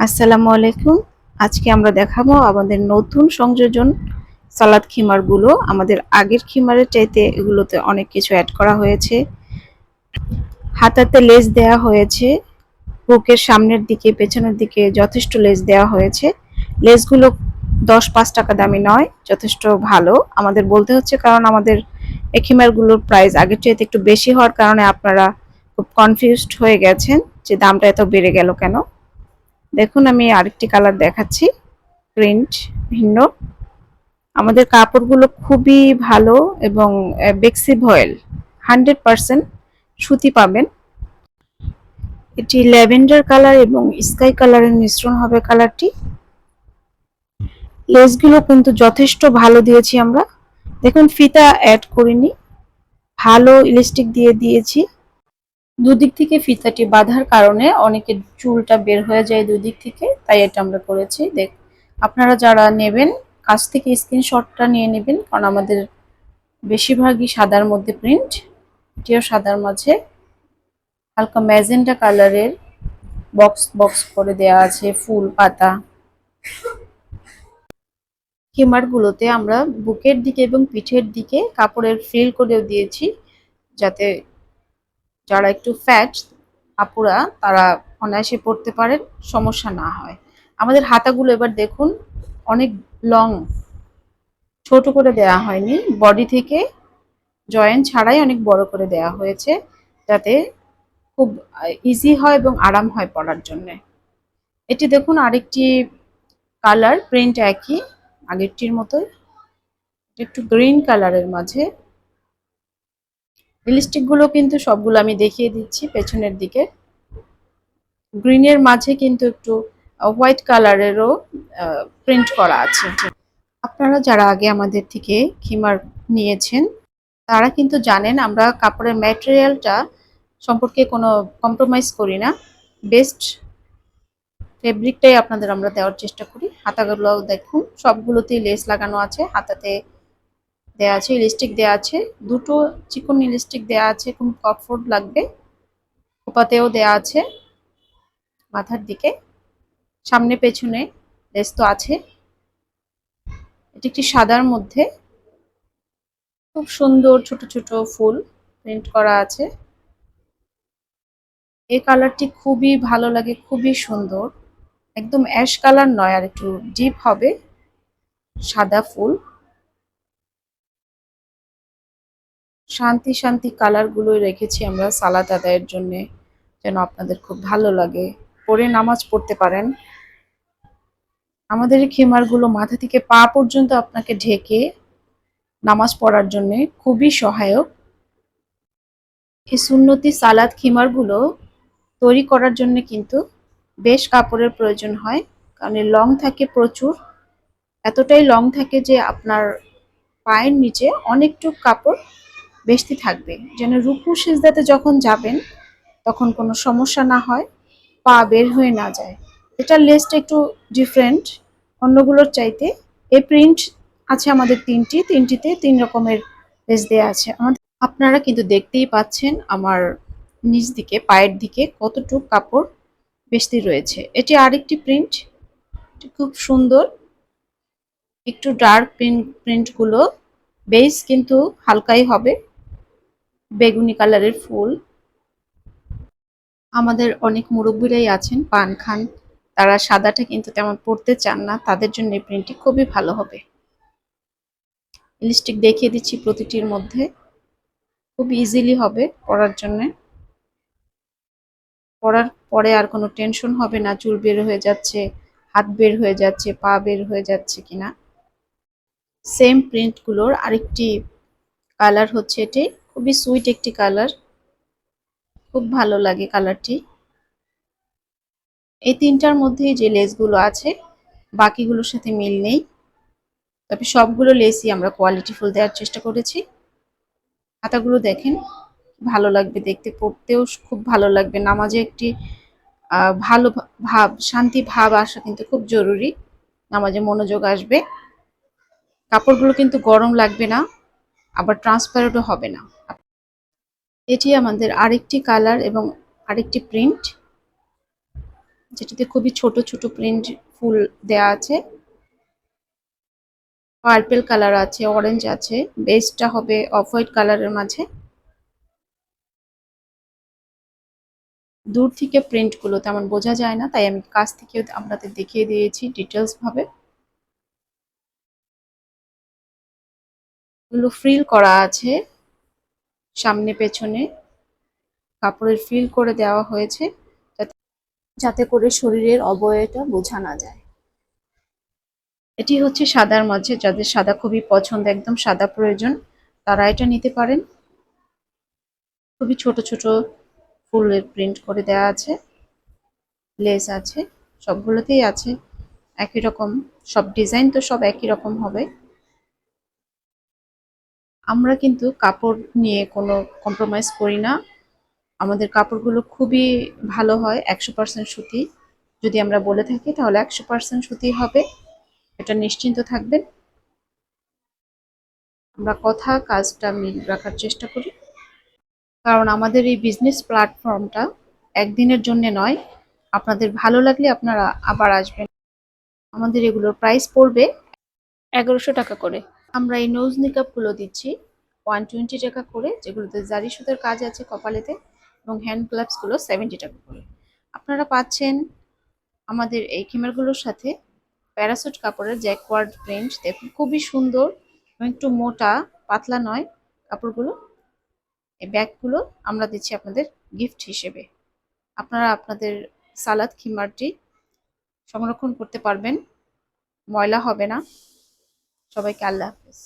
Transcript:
আসসালামু আলাইকুম। আজকে আমরা দেখাবো আমাদের নতুন সংযোজন সালাদ খিমারগুলো। আমাদের আগের খিমারের চাইতে এগুলোতে অনেক কিছু অ্যাড করা হয়েছে। হাতাতে লেস দেয়া হয়েছে, বুকের সামনের দিকে পেছনের দিকে যথেষ্ট লেস দেওয়া হয়েছে। লেসগুলো 10-5 টাকা দামি নয়, যথেষ্ট ভালো আমাদের বলতে হচ্ছে, কারণ আমাদের এই খিমারগুলোর প্রাইস আগের চাইতে একটু বেশি হওয়ার কারণে আপনারা খুব কনফিউজড হয়ে গেছেন যে দামটা এত বেড়ে গেল কেন। দেখুন, আমি আরেকটি কালার দেখাচ্ছি, প্রিন্ট ভিন্ন। আমাদের কাপড়গুলো খুবই ভালো এবং বেক্সি ভয়েল 100% সুতি পাবেন। এটি ল্যাভেন্ডার কালার এবং স্কাই কালারের মিশ্রণ হবে কালারটি। লেসগুলো কিন্তু যথেষ্ট ভালো দিয়েছি আমরা। দেখুন, ফিতা অ্যাড করিনি, ভালো ইলাস্টিক দিয়ে দিয়েছি। দুদিক থেকে ফিতাটি বাঁধার কারণে অনেকের চুলটা বের হয়ে যায় দুদিক থেকে, তাই এটা আমরা করেছি। আপনারা যারা নেবেন কাছ থেকে স্ক্রিনশটটা নিয়ে নেবেন, কারণ আমাদের বেশিরভাগই সাদার মধ্যে প্রিন্ট। এটিও সাদার মাঝে হালকা ম্যাজেন্টা কালারের বক্স বক্স করে দেওয়া আছে ফুল পাতা। খিমারগুলোতে আমরা বুকের দিকে এবং পিঠের দিকে কাপড়ের ফ্রিল করেও দিয়েছি, যাতে যারা একটু ফ্যাট আপুরা তারা অনায়াসে পড়তে পারেন, সমস্যা না হয়। আমাদের হাতাগুলো এবার দেখুন, অনেক লং, ছোট করে দেয়া হয়নি, বডি থেকে জয়েন্ট ছাড়াই অনেক বড় করে দেয়া হয়েছে, যাতে খুব ইজি হয় এবং আরাম হয় পরার জন্য। এটি দেখুন আরেকটি কালার, প্রিন্ট একই আগেরটির মতোই, একটু গ্রিন কালারের মাঝে। লিপস্টিক গুলো কিন্তু সবগুলো আমি দেখিয়ে দিচ্ছি পেছনের দিকে। গ্রিনের মাঝে কিন্তু একটু হোয়াইট কালারেরও প্রিন্ট করা আছে। আপনারা যারা আগে আমাদের থেকে খিমার নিয়েছেন তারা কিন্তু জানেন আমরা কাপড়ের ম্যাটেরিয়ালটা সম্পর্কে কোনো কম্প্রোমাইজ করি না। বেস্ট ফেব্রিকটাই আপনাদের আমরা দেওয়ার চেষ্টা করি। হাতাগুলো দেখুন, সবগুলোতেই লেস লাগানো আছে, হাতাতে দেয়া আছে, লিপস্টিক দেয়া আছে, দুটো চিকন লিপস্টিক দেয়া আছে, খুব কমফোর্ট লাগবে। খোপাতেও দেয়া আছে মাথার দিকে, সামনে পেছনে লেস তো আছে। এটি একটি সাদার মধ্যে খুব সুন্দর ছোট ছোট ফুল প্রিন্ট করা আছে। এই কালারটি খুবই ভালো লাগে, খুবই সুন্দর, একদম অ্যাশ কালার নয়, আর একটু ডিপ হবে সাদা ফুল। শান্তি শান্তি কালারগুলোই রেখেছি আমরা সালাত আদায়ের জন্য, যেন আপনাদের খুব ভালো লাগে, পরে নামাজ পড়তে পারেন। আমাদের এই খিমারগুলো মাথা থেকে পা পর্যন্ত আপনাকে ঢেকে নামাজ পড়ার জন্য খুবই সহায়ক। এই সুন্নতি সালাদ খিমারগুলো তৈরি করার জন্য কিন্তু বেশ কাপড়ের প্রয়োজন হয়, কারণ এর লং থাকে প্রচুর, এতটাই লং থাকে যে আপনার পায়ের নিচে অনেকটুকু কাপড় বেশি থাকবে, যেন রুকু সিজদাতে যখন যাবেন তখন কোনো সমস্যা না হয়, পা বের হয়ে না যায়। এটার লেসটা একটু ডিফারেন্ট অন্যগুলোর চাইতে। এই প্রিন্ট আছে আমাদের তিনটিতে 3 রকমের লেস দেওয়া আছে আমাদের। আপনারা কিন্তু দেখতেই পাচ্ছেন আমার নিচ দিকে পায়ের দিকে কতটুকু কাপড় বেশি রয়েছে। এটি আরেকটি প্রিন্ট, খুব সুন্দর, একটু ডার্ক প্রিন্টগুলো বেস কিন্তু হালকাই হবে, বেগুনি কালারের ফুল। আমাদের অনেক মুরব্বীরাই আছেন পান খান, তারা সাদাটা কিন্তু তেমন পড়তে চান না, তাদের জন্য এই প্রিন্টটি খুবই ভালো হবে। লিপস্টিক দেখিয়ে দিচ্ছি প্রতিটির মধ্যে, খুব ইজিলি হবে পরার জন্য। পরার পরে আর কোনো টেনশন হবে না চুল বের হয়ে যাচ্ছে, হাত বের হয়ে যাচ্ছে, পা বের হয়ে যাচ্ছে কিনা। সেম প্রিন্টগুলোর আরেকটি কালার হচ্ছে এটি, খুবই সুইট একটি কালার, খুব ভালো লাগে কালারটি। এই তিনটার মধ্যেই যে লেসগুলো আছে বাকিগুলোর সাথে মিল নেই, তবে সবগুলো লেসই আমরা কোয়ালিটিফুল দেওয়ার চেষ্টা করেছি। হাতাগুলো দেখেন, ভালো লাগবে দেখতে, পড়তেও খুব ভালো লাগবে। নামাজে একটি ভালো ভাব, শান্তি ভাব আসা কিন্তু খুব জরুরি, নামাজে মনোযোগ আসবে। কাপড়গুলো কিন্তু গরম লাগবে না, আবার ট্রান্সপারেন্টও হবে না। এটি আমাদের আরেকটি কালার এবং আরেকটি প্রিন্ট। যেটাতে খুবই ছোট ছোট প্রিন্ট ফুল দেয়া আছে। পার্পল কালার আছে, অরেঞ্জ আছে, বেসটা হবে অফ হোয়াইট কালারের মাঝে। দূর থেকে প্রিন্টগুলো তেমন বোঝা যায় না, তাই আমি কাছ থেকে আপনাদের দেখিয়ে দিয়েছি ডিটেলস ভাবে। এগুলো ফ্রিল করা আছে সামনে পেছনে, কাপড়ের ফ্রিল করে দেওয়া হয়েছে যাতে যাতে করে শরীরের অবয়বটা বোঝা না যায়। এটি হচ্ছে সাদার মাঝে, যাদের সাদা খুবই পছন্দ, একদম সাদা প্রয়োজন, তারা এটা নিতে পারেন। খুবই ছোট ছোট ফুলের প্রিন্ট করে দেওয়া আছে, লেস আছে, সবগুলোতেই আছে একই রকম। সব ডিজাইন তো সব একই রকম হবে। আমরা কিন্তু কাপড় নিয়ে কোনো কম্প্রোমাইজ করি না। আমাদের কাপড়গুলো খুবই ভালো হয়, 100% সুতি। যদি আমরা বলে থাকি তাহলে 100% সুতি হবে, এটা নিশ্চিন্ত থাকবেন। আমরা কথা কাজটা মিল রাখার চেষ্টা করি, কারণ আমাদের এই বিজনেস প্ল্যাটফর্মটা একদিনের জন্য নয়। আপনাদের ভালো লাগলে আপনারা আবার আসবেন। আমাদের এগুলোর প্রাইস পড়বে 1100 টাকা করে। আমরা এই নোজ মেকআপগুলো দিচ্ছি 120 টাকা করে, যেগুলোতে জারি সুতার কাজ আছে কপালেতে, এবং হ্যান্ড গ্লাভসগুলো 70 টাকা করে। আপনারা পাচ্ছেন আমাদের এই খিমারগুলোর সাথে প্যারাসুট কাপড়ের জ্যাকওয়ার্ড প্রিন্ট, দেখুন খুবই সুন্দর এবং একটু মোটা, পাতলা নয় কাপড়গুলো। এই ব্যাগগুলো আমরা দিচ্ছি আপনাদের গিফট হিসেবে। আপনারা আপনাদের সালাদ খিমারটি সংরক্ষণ করতে পারবেন, ময়লা হবে না। সবাইকে আল্লাহ হাফেজ।